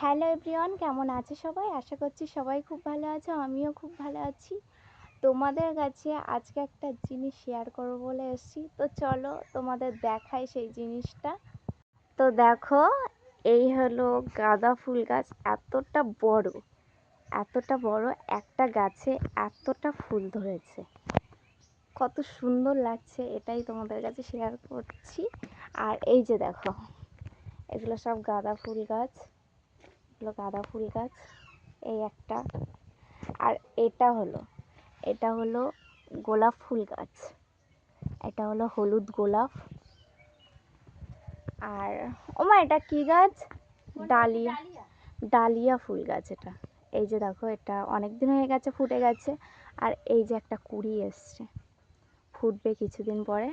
Hello everyone, কেমন আছো সবাই? আশা করছি সবাই খুব ভালো আছো, আমিও খুব ভালো আছি। তোমাদের কাছে আজকে একটা জিনিস শেয়ার করবো বলে এসেছি। তো চলো তোমাদের দেখাই সেই জিনিসটা। তো দেখো, এই হলো গাঁদা ফুল গাছ। এতটা বড় একটা গাছে এতটা ফুল ধরেছে, কত সুন্দর লাগছে, এটাই তোমাদের কাছে শেয়ার করছি। আর এই যে দেখো, এগুলো সব গাঁদা ফুল গাছ, গাঁদা ফুল গাছ এই একটা। আর এটা হলো গোলাপ ফুল গাছ, এটা হলো হলুদ গোলাপ। আর ওমা, এটা কি গাছ? ডালিয়া, ডালিয়া ফুল গাছ এটা। এই যে দেখো, এটা অনেক দিন হয়ে গেছে, ফুটে গেছে। আর এই যে একটা কুঁড়ি এসছে, ফুটবে কিছুদিন পরে।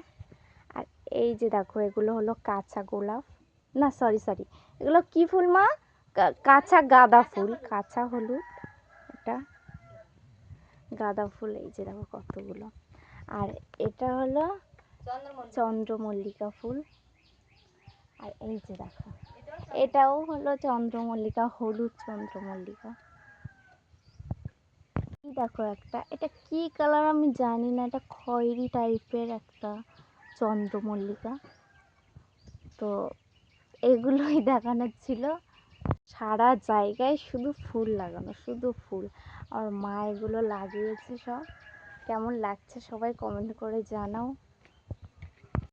আর এই যে দেখো, এগুলো হলো কাঁচা গোলাপ, না সরি, এগুলো কি ফুল মা? কাঁচা গাঁদা ফুল, কাঁচা হলুদ এটা গাঁদা ফুল। এই যে দেখো কতগুলো। আর এটা হলো চন্দ্রমল্লিকা ফুল। আর এই যে দেখো, এটাও হলো চন্দ্রমল্লিকা, হলুদ চন্দ্রমল্লিকা। এই দেখো একটা, এটা কি কালার আমি জানি না, এটা খয়েরি টাইপের একটা চন্দ্রমল্লিকা। তো এগুলোই দেখানোর ছিল। সারা জায়গায় শুধু ফুল লাগানো, শুধু ফুল। আর মা এগুলো লাগিয়েছে সব। কেমন লাগছে সবাই কমেন্ট করে জানাও।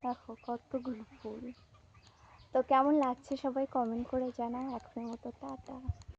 দেখো কতগুলো ফুল। তো কেমন লাগছে সবাই কমেন্ট করে জানাও। এখনের মতো টাটা।